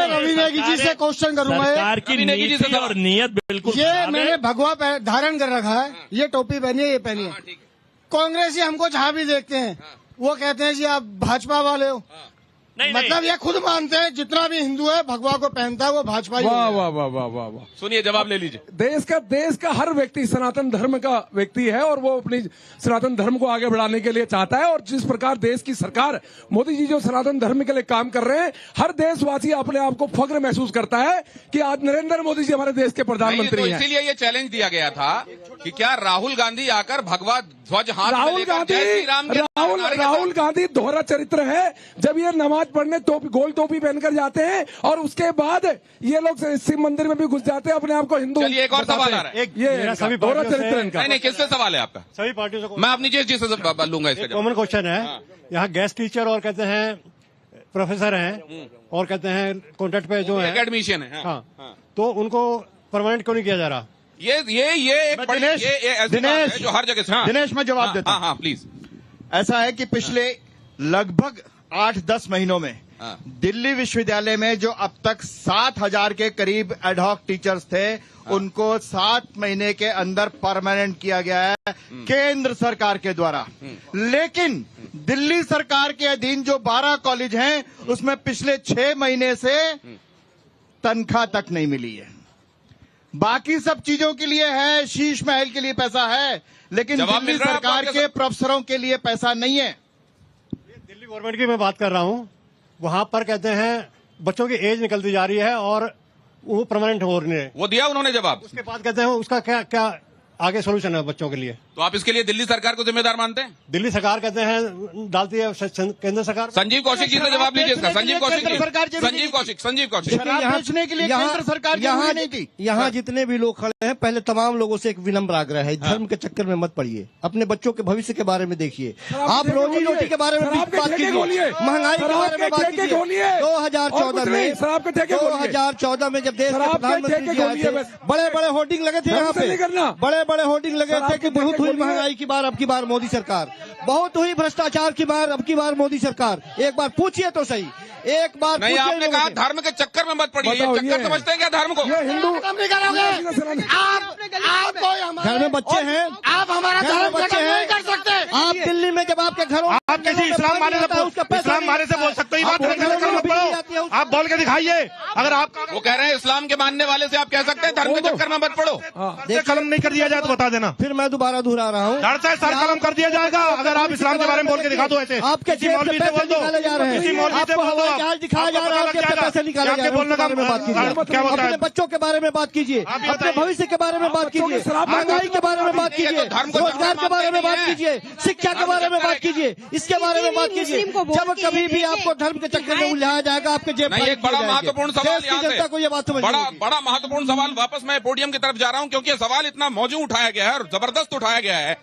रवि नेगी जी से क्वेश्चन करूंगा। सरकार की नीति और नीयत बिल्कुल। ये मैंने भगवा धारण कर रखा है, ये टोपी पहनी है, ये पहनी है। कांग्रेसी हमको जहाँ भी देखते हैं वो कहते हैं जी आप भाजपा वाले हो। मतलब ये खुद मानते हैं जितना भी हिंदू है भगवा को पहनता है वो भाजपा ही। वाह वाह वाह वाह वाह वाह। सुनिए जवाब ले लीजिए। देश का हर व्यक्ति सनातन धर्म का व्यक्ति है और वो अपनी सनातन धर्म को आगे बढ़ाने के लिए चाहता है। और जिस प्रकार देश की सरकार मोदी जी जो सनातन धर्म के लिए काम कर रहे हैं, हर देशवासी अपने आप को फख्र महसूस करता है कि आज नरेंद्र मोदी जी हमारे देश के प्रधानमंत्री हैं। इसीलिए ये चैलेंज दिया गया था कि क्या राहुल गांधी आकर भगवा ध्वज हाथ में लेकर राहुल गांधी दोहरा चरित्र है। जब ये नमाज नमाज पढ़ने गोल टोपी पहनकर जाते हैं और उसके बाद ये लोग शिव मंदिर में भी घुस जाते हैं, अपने आप को हिंदू। चलिए एक और सवाल आ रहा है। ये सभी दोहरा चरित्र इनका। नहीं, किससे सवाल है आपका? सभी पार्टियों से। मैं अपनी जी से लूंगा इसका। कॉमन क्वेश्चन है, यहाँ गेस्ट टीचर और कहते हैं प्रोफेसर हैं और कहते हैं कॉन्ट्रैक्ट पे जो है एडमिशन है। हाँ, तो उनको परमानेंट क्यों नहीं किया जा रहा? ये एक बड़ी ये ऐसी बात है जो हर जगह से। दिनेश, मैं जवाब देता हूं। हाँ प्लीज। ऐसा है कि पिछले लगभग 8-10 महीनों में दिल्ली विश्वविद्यालय में जो अब तक 7,000 के करीब एडहॉक टीचर्स थे, उनको 7 महीने के अंदर परमानेंट किया गया है केंद्र सरकार के द्वारा। लेकिन दिल्ली सरकार के अधीन जो 12 कॉलेज हैं, उसमें पिछले 6 महीने से तनख्वाह तक नहीं मिली है। बाकी सब चीजों के लिए है, शीश महल के लिए पैसा है, लेकिन दिल्ली सरकार के प्रोफेसरों के लिए पैसा नहीं है। दिल्ली गवर्नमेंट की मैं बात कर रहा हूं, वहां पर कहते हैं बच्चों की एज निकलती जा रही है और वो परमानेंट हो रही है। वो दिया उन्होंने जवाब। उसके बाद कहते हैं उसका क्या आगे सोल्यूशन है बच्चों के लिए? तो आप इसके लिए दिल्ली सरकार को जिम्मेदार मानते हैं? दिल्ली सरकार कहते हैं डालती है केंद्र सरकार। संजीव कौशिक जी से जवाब लीजिए इसका। संजीव कौशिक शराब बेचने के लिए केंद्र सरकार यहाँ नहीं थी। यहाँ जितने भी लोग खड़े हैं, पहले तमाम लोगों से एक विनम्र आग्रह है, धर्म के चक्कर में मत पड़िए, अपने बच्चों के भविष्य के बारे में देखिए। आप रोजी रोटी के बारे में बात कीजिए, महंगाई के बारे में बात कीजिए। 2014 में जब देश के प्रधानमंत्री जी आए थे, बड़े बड़े होर्डिंग लगे थे यहाँ पे, बड़े बड़े होर्डिंग लगे थे कि बहुत हुई महंगाई की बार, अब की बार मोदी सरकार, बहुत हुई भ्रष्टाचार की बार, अब की बार मोदी सरकार। एक बार पूछिए तो सही, एक बार नहीं। आपने कहा धर्म के चक्कर में मत पड़िए। चक्कर समझते हैं क्या धर्म को? हिंदू घर में बच्चे हैं, आप हमारा धर्म बच्चे हैं कर सकते हैं। आप दिल्ली में जब आपके घरों आप किसी इस्लाम माने से बोल सकते हो, आप बोल के दिखाइए। अगर आप वो कह रहे हैं इस्लाम के मानने वाले से आप कह सकते हैं धर्म के चक्कर में मत पड़ो। कलम नहीं कर दिया जाए तो बता देना। फिर मैं दोबारा दोहरा रहा हूँ, सर कलम कर दिया जाएगा अगर आप इस्लाम के बारे में बोल के दिखा दो। ऐसे आपके मौलवी से बोल दो, किसी मौलवी से बोल दो, जहाज दिखाया जा रहा है, आपके पैसे निकाले जा रहे हैं, उसके बारे में बात कीजिए। अपने बच्चों के बारे में बात कीजिए, अपने भविष्य के बारे में बात कीजिए, महंगाई के बारे में बात कीजिए, रोजगार के बारे में बात कीजिए, शिक्षा के बारे में बात कीजिए, इसके बारे में बात कीजिए। जब कभी भी आपको धर्म के चक्कर में उलझाया जाएगा, आपके जेब में एक बड़ा महत्वपूर्ण सवाल जनता को ये बात बड़ा महत्वपूर्ण सवाल वापस मैं पोडियम की तरफ जा रहा हूं, क्योंकि सवाल इतना मौजूद उठाया गया है और जबरदस्त उठाया गया है।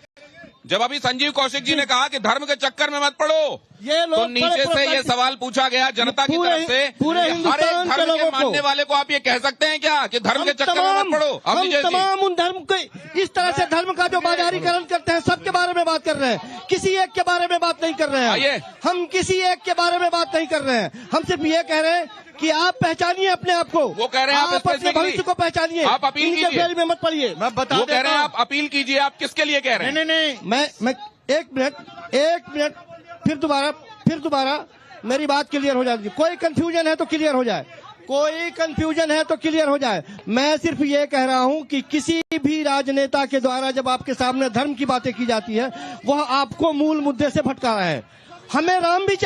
जब अभी संजीव कौशिक जी ने कहा कि धर्म के चक्कर में मत पड़ो, तो नीचे से ये सवाल पूछा गया जनता की तरफ से, हर एक धर्म के मानने वाले को आप ये कह सकते हैं क्या कि धर्म के चक्कर में मत पड़ो? हम तमाम उन धर्म के, इस तरह से धर्म का जो बाजारीकरण करते हैं, सबके बारे में बात कर रहे हैं, किसी एक के बारे में बात नहीं कर रहे हैं। हम किसी एक के बारे में बात नहीं कर रहे हैं, हम सिर्फ ये कह रहे हैं कि आप पहचानिए अपने आप को। वो कह रहे हैं आप अपने भविष्य को पहचानिए, आप अपील कीजिए, में मत पड़िए। मैं बता वो कह रहे हैं आप अपील कीजिए, आप किसके लिए कह रहे हैं? नहीं, मैं एक मिनट फिर दोबारा मेरी बात क्लियर हो जाएगी। कोई कंफ्यूजन है तो क्लियर हो जाए, कोई कंफ्यूजन है तो क्लियर हो जाए। मैं सिर्फ ये कह रहा हूं कि किसी भी राजनेता के द्वारा जब आपके सामने धर्म की बातें की जाती है, वह आपको मूल मुद्दे से भटका रहा है। हमें राम भी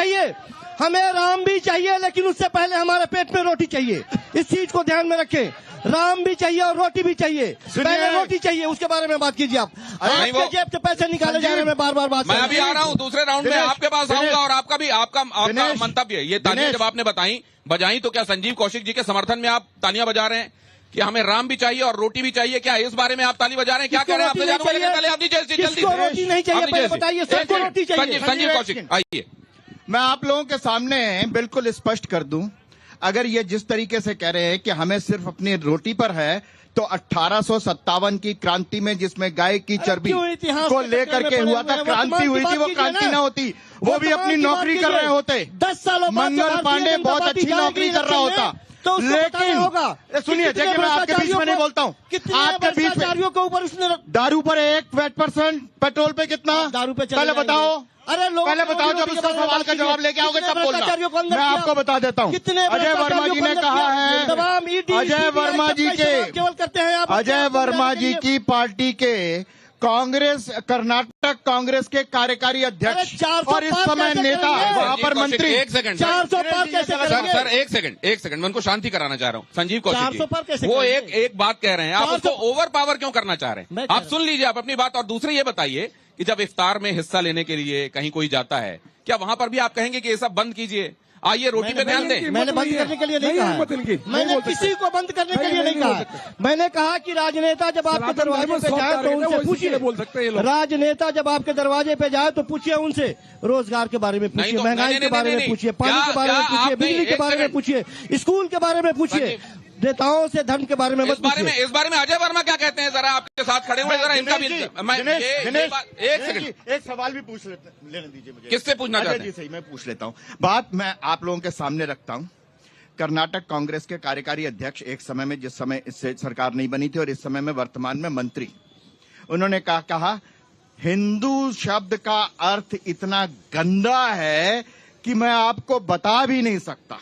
चाहिए, लेकिन उससे पहले हमारे पेट में रोटी चाहिए। इस चीज को ध्यान में रखें, राम भी चाहिए और रोटी भी चाहिए। पहले रोटी चाहिए, उसके बारे में बात कीजिए। आप आपके जेब से पैसे निकाले जा रहे हैं, बार बात। मैं अभी आ रहा हूँ, दूसरे राउंड में आपके पास आऊंगा और आपका मंतव्य ये तालियां जब आपने बजाई तो क्या संजीव कौशिक जी के समर्थन में आप तालियां बजा रहे हैं कि हमें राम भी चाहिए और रोटी भी चाहिए? क्या इस बारे में आप ताली बजा रहे हैं? क्या कह रहे हैं? आपसे जानूंगा, लेकिन पहले आप दीजिए जल्दी। रोटी नहीं चाहिए, पहले बताइए सबको रोटी चाहिए। संजीव कौशिक आइए। मैं आप लोगों के सामने बिल्कुल स्पष्ट कर दूं, अगर ये जिस तरीके से कह रहे हैं कि हमें सिर्फ अपनी रोटी पर है, तो 1857 की क्रांति में जिसमें गाय की चर्बी को लेकर के हुआ था, क्रांति हुई थी, वो क्रांति ना होती, वो भी अपनी नौकरी कर रहे होते। 10 सालों मंगल पांडे बहुत अच्छी नौकरी कर रहा होता, तो लेकिन सुनिए, देखिए मैं आपके बीच में नहीं बोलता हूँ, आपके बीच में के ऊपर उसने दारू पर 1% पेट्रोल पे कितना दारू पे पहले बताओ, पहले बताओ, जब उसका सवाल का जवाब लेके आओगे तब बोलना। मैं आपको बता देता हूँ, अजय वर्मा जी ने कहा है, अजय वर्मा जी की पार्टी के कर्नाटक कांग्रेस के कार्यकारी अध्यक्ष और इस समय नेता, वहाँ पर मंत्री। एक सेकंड सर, एक सेकंड मैं उनको शांति कराना चाह रहा हूँ। संजीव कौशिक जी वो एक बात कह रहे हैं, आप उसको ओवर पावर क्यों करना चाह रहे हैं? आप सुन लीजिए आप अपनी बात। और दूसरी ये बताइए कि जब इफ्तार में हिस्सा लेने के लिए कहीं कोई जाता है, क्या वहां पर भी आप कहेंगे कि ये सब बंद कीजिए? आइए रोटी पे ध्यान दें। मैंने बंद करने के लिए नहीं कहा, मैंने किसी को बंद करने के लिए नहीं कहा। मैंने कहा कि राजनेता जब आपके दरवाजे पे जाए तो उनसे पूछिए, राजनेता जब आपके दरवाजे पे जाए तो पूछिए उनसे, रोजगार के बारे में पूछिए, महंगाई के बारे में पूछिए, पानी के बारे में पूछिए, बिजली के बारे में पूछिए, स्कूल के बारे में पूछिए, नेताओं से धर्म के बारे में मत पूछिए। इस बारे में अजय वर्मा क्या कहते हैं, जरा आपके साथ खड़े हुए, जरा इनका भी एक सेकंड, एक सवाल भी पूछ लेने दीजिए मुझे। किससे पूछना चाहते हैं? सही, मैं पूछ लेता हूँ। बात मैं आप लोगों के सामने रखता हूँ। कर्नाटक कांग्रेस के कार्यकारी अध्यक्ष एक समय में, जिस समय इससे सरकार नहीं बनी थी और इस समय में वर्तमान में मंत्री, उन्होंने कहा हिंदू शब्द का अर्थ इतना गंदा है कि मैं आपको बता भी नहीं सकता।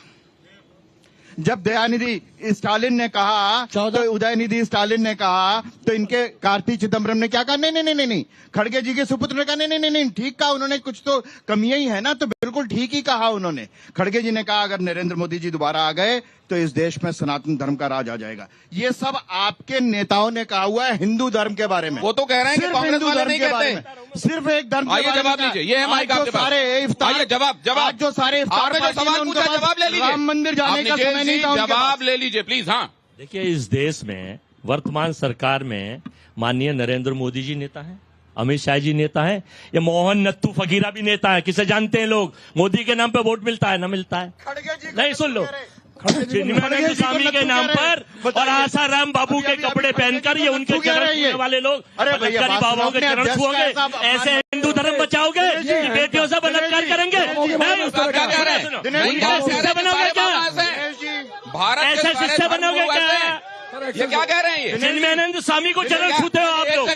जब दयानिधि स्टालिन ने कहा, तो उदयनिधि स्टालिन ने कहा, तो इनके कार्ति चिदम्बरम ने क्या कहा? नहीं, खड़गे जी के सुपुत्र ने कहा नहीं, ठीक कहा उन्होंने, कुछ तो कमियां ही है ना, तो बिल्कुल ठीक ही कहा उन्होंने। खड़गे जी ने कहा अगर नरेंद्र मोदी जी दोबारा आ गए तो इस देश में सनातन धर्म का राज आ जाएगा। ये सब आपके नेताओं ने कहा हुआ है हिंदू धर्म के बारे में। वो तो कह रहे हैं कि कांग्रेस वाले नहीं कहते, सिर्फ एक धर्म के बारे में। जवाब दीजिए, ये है माइक आपके पास। सारे जवाब जो सारे आपने जो सवाल पूछा जवाब ले लीजिए। राम मंदिर जाने का समय नहीं था, जवाब ले लीजिए प्लीज। हाँ देखिए, इस देश में वर्तमान सरकार में माननीय नरेंद्र मोदी जी नेता हैं, अमित शाह जी नेता है, ये मोहन नत्थू फकीरा भी नेता है। किसे जानते हैं लोग? मोदी के नाम पे वोट मिलता है ना मिलता है? नहीं, सुन लो, चिन्मयानंद स्वामी के नाम पर और आसाराम बाबू के कपड़े पहनकर ये उनके चरण छूने वाले लोग, बलात्कारी बाबाओं के चरण छुओगे? ऐसे हिंदू धर्म बचाओगे कि बेटियों से बलात्कार करेंगे? शिष्य बनोगे क्या? ऐसे शिष्य बनोगे क्या? ये क्या कह रहे हैं? चिन्मयानंद स्वामी को चरण छूते हो आप लोग,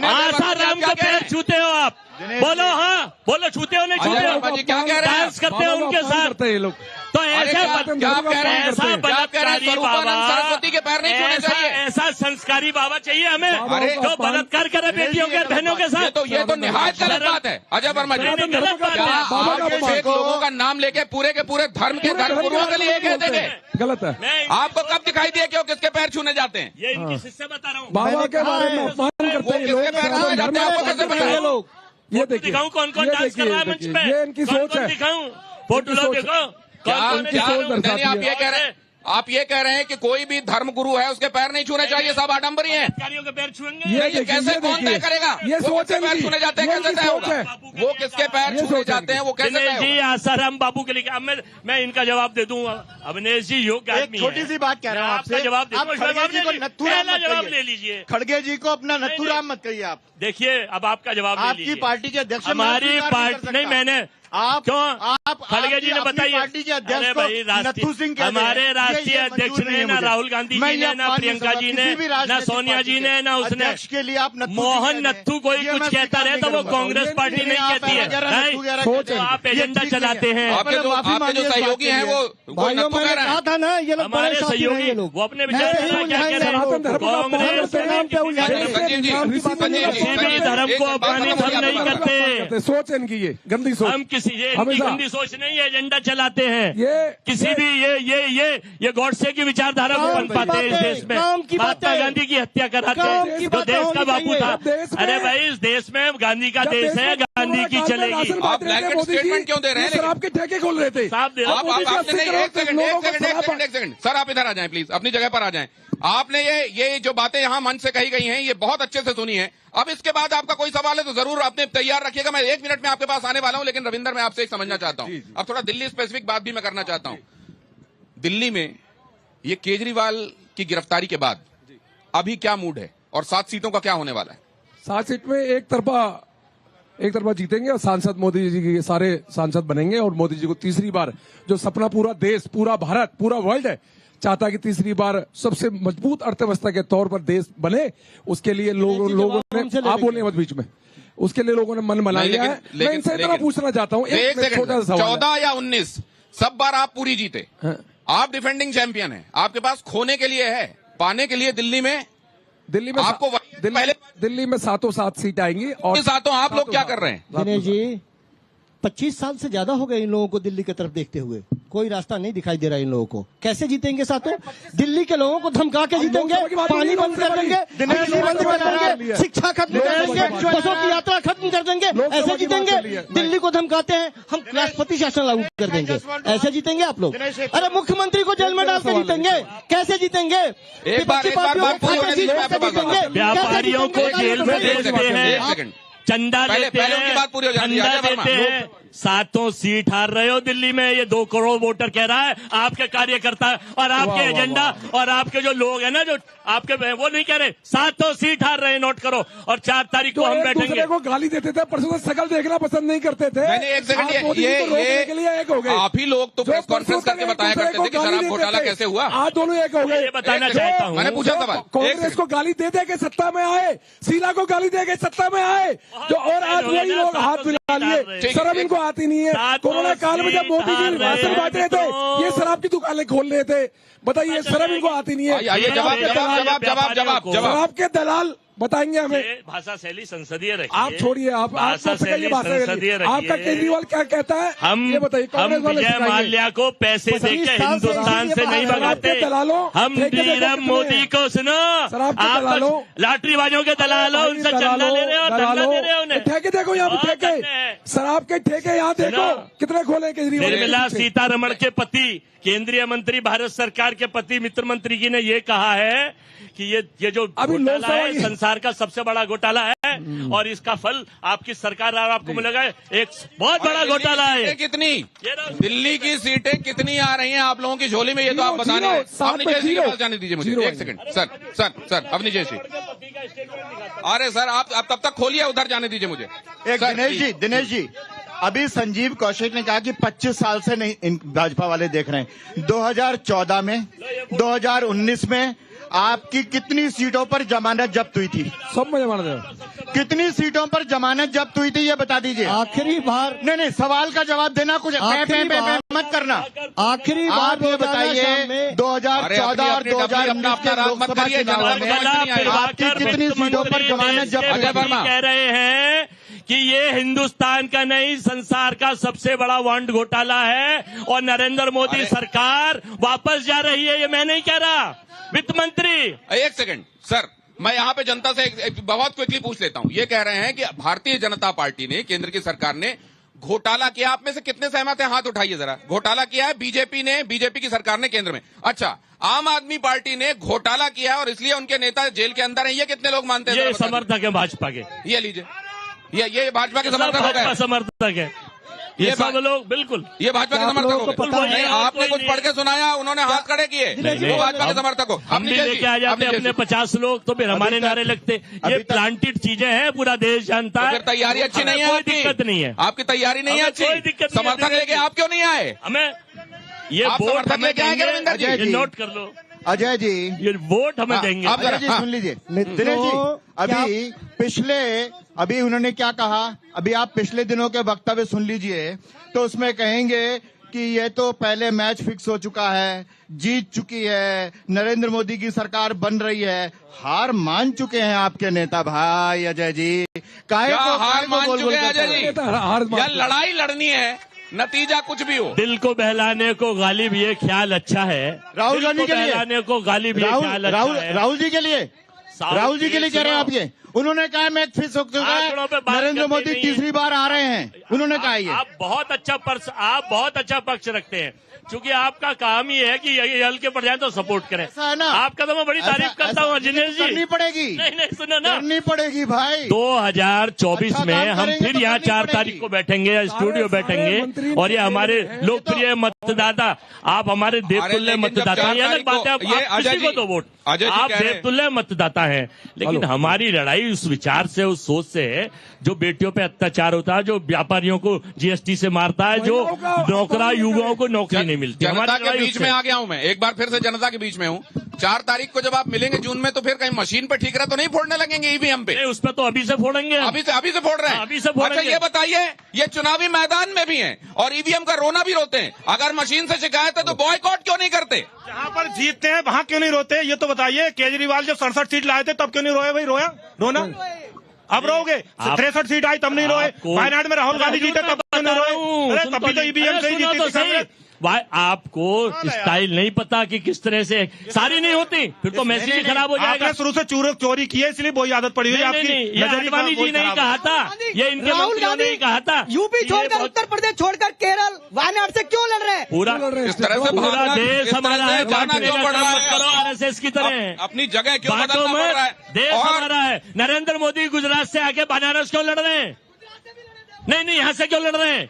आसाराम को पैर छूते हो आप। बोलो हाँ, बोलो छूते हो नहीं छूते हो? क्या कह रहे हैं? डांस करते हो उनके साथ ये लोग। तो ऐसा बलात्कारी बाबा, सरस्वती के पैर नहीं छूने चाहिए। ऐसा संस्कारी बाबा चाहिए हमें जो बलात्कार करे बेटियों के बहनों के साथ। ये तो निहायत गलत बात है अजय वर्मा जी। आप लोगों का नाम लेके पूरे के पूरे धर्म के धर्मगुरुओं के लिए कहते थे, गलत है। आपको कब दिखाई दिया कि वो किसके पैर छूने जाते हैं? ये इनकी शिष्य बता रहा हूँ। बाबा के बारे में अपमान करते हैं लोग, आपको कैसे पता लोग? ये देखिए, दिखाऊं कौन कौन डांस कर रहा है मंच पे? ये इनकी सोच है। दिखाऊं फोटो लो, देखो आप ये कह रहे हैं कि कोई भी धर्म गुरु है उसके पैर नहीं छूने चाहिए, सब आडंबरी हैं। के पैर छुएंगे? ये कैसे कौन तय करेगा? ये वो किसके पैर छूने जाते हैं, कैसे तय होगा? वो किसके पैर छूने जाते हैं, वो कैसे तय होगा? जी आसाराम बाबू के लिए अब मैं इनका जवाब दे दूंगा। अविनेश जी योग्य आदमी है। छोटी सी बात कह रहा हूँ आपसे, जवाब जवाब ले लीजिए। खड़गे जी को अपना नथुराम मत कहिए आप। देखिए अब आपका जवाब ले लीजिए। आपकी पार्टी के अध्यक्ष, हमारी पार्टी नहीं, मैंने आप क्यों आप खड़गे जी ने बताइए? पार्टी के अध्यक्ष को नथु सिंह कहते हैं। हमारे राष्ट्रीय अध्यक्ष ने, ना राहुल गांधी जी ने, ना प्रियंका जी ने, ना सोनिया जी ने, ना उसने। अध्यक्ष के लिए आप मोहन नत्थू कोई कुछ कहता रहे तो वो कांग्रेस पार्टी नहीं कहती है। तो आप एजेंडा चलाते हैं। आपके जो सहयोगी हैं वो कहा था ना, ये लोग हमारे सहयोगी वो अपने विचार क्या कह रहे हैं? किसी भी धर्म को अपमानित हम नहीं करते। सोच इनकी ये गंदी सोच। हम किसी गंदी सोच नहीं, ये एजेंडा चलाते हैं। किसी भी ये गॉडसे की विचारधारा को बन पाते हैं इस देश में। महात्मा गांधी की हत्या कराते हैं जो देश का बापू था। अरे भाई इस देश में गांधी का देश है, गांधी की चलेगी। आप ब्लैंकेट स्टेटमेंट क्यों दे रहे हैं? आपके ठेके खोल रहे थे साहब। एक सेकंड सर, आप इधर आ जाएं प्लीज, अपनी जगह पर आ जाएं। आपने ये जो बातें यहाँ मंच से कही गई हैं ये बहुत अच्छे से सुनी है। अब इसके बाद आपका कोई सवाल है तो जरूर आपने तैयार रखिएगा। मैं 1 मिनट में आपके पास आने वाला हूं, लेकिन रविंदर मैं आपसे एक समझना चाहता हूं। अब थोड़ा दिल्ली स्पेसिफिक बात भी मैं करना चाहता हूं। दिल्ली में ये केजरीवाल की गिरफ्तारी के बाद अभी क्या मूड है और 7 सीटों का क्या होने वाला है? 7 सीट में एक तरफा जीतेंगे और सांसद मोदी जी के सारे सांसद बनेंगे और मोदी जी को तीसरी बार जो सपना पूरा देश, पूरा भारत, पूरा वर्ल्ड है चाहता कि तीसरी बार सबसे मजबूत अर्थव्यवस्था के तौर पर देश बने, उसके लिए लोगों ने, आप बोलने मत बीच में, उसके लिए लोगों ने मन बना लिया है। मैं इनसे इतना पूछना चाहता हूँ, एक छोटा सा 14 या 19 सब बार आप पूरी जीते, आप डिफेंडिंग चैंपियन हैं, आपके पास खोने के लिए है, पाने के लिए दिल्ली में आपको दिल्ली में 7 सीट आएंगी और 7 आप लोग क्या कर रहे हैं? दिनेश जी 25 साल से ज्यादा हो गए इन लोगों को दिल्ली की तरफ देखते हुए। कोई रास्ता नहीं दिखाई दे रहा इन लोगों को। कैसे जीतेंगे साथों? दिल्ली के लोगों को धमका के जीतेंगे, पानी बंद कर देंगे, बिजली बंद कर देंगे, शिक्षा खत्म कर देंगे, बसों की यात्रा खत्म कर देंगे, ऐसे जीतेंगे? दिल्ली को धमकाते हैं हम राष्ट्रपति शासन लागू कर देंगे, ऐसे जीतेंगे आप लोग? अरे मुख्यमंत्री को जेल में डाल के जीतेंगे, कैसे जीतेंगे? व्यापारियों को जेल में भेजते हैं, चंदा लेते हैं, चंदा देते हैं, 7 सीट हार रहे हो दिल्ली में। ये 2 करोड़ वोटर कह रहा है, आपके कार्यकर्ता और आपके एजेंडा और आपके जो लोग हैं ना, जो आपके वो नहीं कह रहे 7 सीट हार रहे हैं, नोट करो। और 4 तारीख को हम बैठेंगे। को गाली देते थे, परसों शकल देखना पसंद नहीं करते थे। एक सेकंड, ये एक हो गए। आप ही लोग तो प्रेस कॉन्फ्रेंस करके बताया करते थे कि शराब घोटाला कैसे हुआ। आज दोनों एक हो गए। बताना चाहता हूँ, मैंने पूछा सवाल। कांग्रेस को गाली दे के सत्ता में आए, शीला को गाली दे के सत्ता में आए, जो और आज वही लोग हाथ मिला लिए। शराब इनको आती नहीं है। कोरोना काल में जब मोदी जी राशन बांट रहे थे, ये शराब की दुकानें खोल रहे थे। बताइए, शराब इनको आती नहीं है। जवाब शराब के दलाल बताएंगे हमें। भाषा शैली संसदीय रखिए, आप छोड़िए, आप भाषा शैली संसदीय रखिए। आपका केजरीवाल क्या कहता है हम ये बताइए। हम विजय माल्या को पैसे देकर हिंदुस्तान से नहीं भगाते। हम नीरव मोदी को सुनो, आप लॉटरीबाजों के दलालों, उनसे चंदा ले रहे हो, धंधा दे रहे हो उन्हें। ठेके देखो यहाँ पे, ठेके शराब के ठेके यहाँ देखो कितने खोले केजरीवाल। निर्मला सीतारमण के पति, केंद्रीय मंत्री, भारत सरकार के पति मित्र मंत्री जी ने ये कहा है कि ये जो घोटाला है संसार का सबसे बड़ा घोटाला है और इसका फल आपकी सरकार और आपको मिलेगा। एक बहुत बड़ा घोटाला है। कितनी दिल्ली की सीटें कितनी आ रही हैं आप लोगों की झोली में, ये तो आप बताने। अवनीश जी के पास जाने दीजिए मुझे। एक सेकंड सर अवनीश जी। अरे सर आप तब तक खोलिए, उधर जाने दीजिए मुझे। दिनेश जी अभी संजीव कौशिक ने कहा कि 25 साल से नहीं भाजपा वाले देख रहे हैं। 2014 में, 2019 में आपकी कितनी सीटों पर जमानत जब्त हुई थी? सब में जमानत। कितनी सीटों पर जमानत जब्त हुई थी ये बता दीजिए। आखिरी बार नहीं, सवाल का जवाब देना, कुछ मत करना। आखिरी बार आप ये बताइए 2014 और 2019 के लोकसभा चुनाव में आपकी कितनी सीटों पर जमानत जब्त हुई? कह रहे हैं कि ये हिंदुस्तान का नहीं संसार का सबसे बड़ा वांड घोटाला है और नरेंद्र मोदी सरकार वापस जा रही है। ये मैं नहीं कह रहा, वित्त मंत्री। एक सेकंड सर, मैं यहाँ पे जनता से एक बहुत क्विकली पूछ लेता हूँ। ये कह रहे हैं कि भारतीय जनता पार्टी ने, केंद्र की सरकार ने घोटाला किया। आप में से कितने सहमत हैं? हाथ उठाइए जरा। घोटाला किया है बीजेपी ने, बीजेपी की सरकार ने केंद्र में। अच्छा, आम आदमी पार्टी ने घोटाला किया और इसलिए उनके नेता जेल के अंदर हैं, ये कितने लोग मानते हैं? ये समर्थक है भाजपा के। ये लीजिए, ये भाजपा के समर्थक हो गए। समर्थक है ये सब लोग, बिल्कुल ये भाजपा के समर्थक हो गए। नहीं, आपने कुछ पढ़ के सुनाया, उन्होंने हाथ खड़े किए, वो भाजपा के समर्थक हो। हम भी लेके आ जाते अपने 50 लोग, तो फिर हमारे नारे लगते। ये प्लांटेड चीजें हैं, पूरा देश जानता है। तैयारी अच्छी नहीं है, कोई दिक्कत नहीं है, आपकी तैयारी नहीं है अच्छी। समर्थक लेके आप क्यों नहीं आए? हमें ये वोट हमें देंगे, नोट कर लो अजय जी, ये वोट हमें देंगे। अजय जी सुन लीजिए, दिनेश जी अभी उन्होंने क्या कहा, अभी आप पिछले दिनों के वक्तव्य सुन लीजिए, तो उसमें कहेंगे कि ये तो पहले मैच फिक्स हो चुका है, जीत चुकी है, नरेंद्र मोदी की सरकार बन रही है। हार मान चुके हैं आपके नेता भाई अजय जी। काहे को हार मान चुके हैं अजय जी? या लड़ाई लड़नी है, नतीजा कुछ भी हो। दिल को बहलाने को गालिब ये ख्याल अच्छा है। राहुल गांधी के लिए बहलाने को गालिब ये ख्याल अच्छा है। राहुल जी के लिए कह रहे हैं आप ये। उन्होंने कहा मैच फिक्स हो चुका है, नरेंद्र मोदी तीसरी बार आ रहे हैं, उन्होंने कहा ये। आप बहुत अच्छा पक्ष रखते हैं, क्योंकि आपका काम ही है कि ये हल्के पड़ जाए तो सपोर्ट करें। आपका तो मैं बड़ी तारीफ करता हूँ दिनेश जी। करनी पड़ेगी, नहीं सुनो ना, करनी पड़ेगी भाई। 2024 में हम फिर यहाँ 4 तारीख को बैठेंगे, स्टूडियो बैठेंगे, और ये हमारे लोकप्रिय मतदाता, आप हमारे देवतुल्य मतदाता हैं। ये अलग बात है, आप किसी को तो वोट, आप देवतुल्य मतदाता हैं, लेकिन हमारी लड़ाई उस विचार से, उस सोच से है जो बेटियों पे अत्याचार होता है, जो व्यापारियों को जीएसटी से मारता है, जो नौकरा युवाओं को नौकरी नहीं मिलती। जनता के बीच में आ गया हूं मैं, एक बार फिर से जनता के बीच में हूं। 4 तारीख को जब आप मिलेंगे जून में, तो फिर कहीं मशीन पे ठीक रहा तो नहीं फोड़ने लगेंगे ईवीएम पे? उस पर तो अभी से फोड़ेंगे, अभी से फोड़ रहे हैं, अभी से फोड़ेंगे। अच्छा ये बताइए, ये चुनावी मैदान में भी हैं और ईवीएम का रोना भी रोते हैं। अगर मशीन से शिकायत है तो बॉयकॉट क्यों नहीं करते? जहां पर जीतते हैं वहां क्यों नहीं रोते, ये तो बताइए। केजरीवाल जब 67 सीट लाए थे तब क्यों नहीं रोए भाई? रोना अब रहोगे 63 सीट आई तब नहीं रोए, वायनाड में राहुल गांधी जीते तब नहीं रोए, अरे तभी तो ईवीएम से ही जीती थी। आपको स्टाइल नहीं पता कि किस तरह से सारी नहीं होती, फिर तो मैसेज ही खराब हो जाएगा। आपने शुरू से चोरी की है, इसलिए वही आदत पड़ी हुई है आपकी। आडवाणी जी ने कहा था, ये इनके मंत्रियों ने कहा था। यूपी छोड़कर, उत्तर प्रदेश छोड़कर केरल वायनाड से क्यों लड़ रहे हैं? पूरा देश हमारा है, RSS की तरह अपनी जगह क्यों बदलना पड़ रहा है? देश हमारा है। नरेंद्र मोदी गुजरात से आके बनारस क्यों लड़ रहे हैं? नहीं, यहाँ से क्यों लड़ रहे हैं?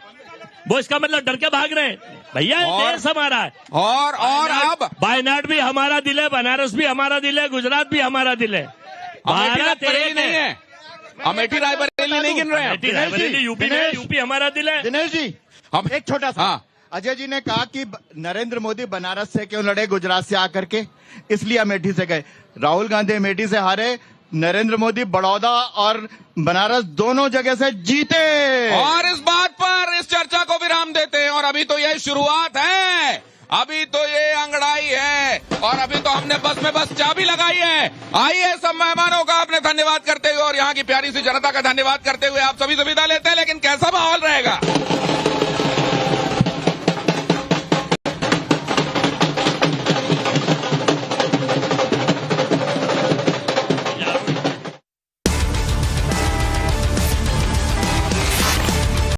वो इसका मतलब डर के भाग रहे हैं। भैया देश हमारा है, और अब वायनाड भी हमारा दिल है, बनारस भी हमारा दिल है, गुजरात भी हमारा दिल है। भारत एक नहीं है, अमेठी रायबरेली नहीं गिन रहे हैं। यूपी हमारा दिल है। दिनेश जी, हम एक छोटा सा, अजय जी ने कहा कि नरेंद्र मोदी बनारस से क्यों लड़े, गुजरात से आकर के, इसलिए अमेठी से गए। राहुल गांधी अमेठी से हारे, नरेंद्र मोदी बड़ौदा और बनारस दोनों जगह से जीते। और इस बात पर इस चर्चा को विराम देते हैं। और अभी तो ये शुरुआत है, अभी तो ये अंगड़ाई है, और अभी तो हमने बस में बस चाबी लगाई है। आइए सब मेहमानों का अपने धन्यवाद करते हुए और यहाँ की प्यारी सी जनता का धन्यवाद करते हुए आप सभी से विदा लेते हैं। लेकिन कैसा माहौल रहेगा?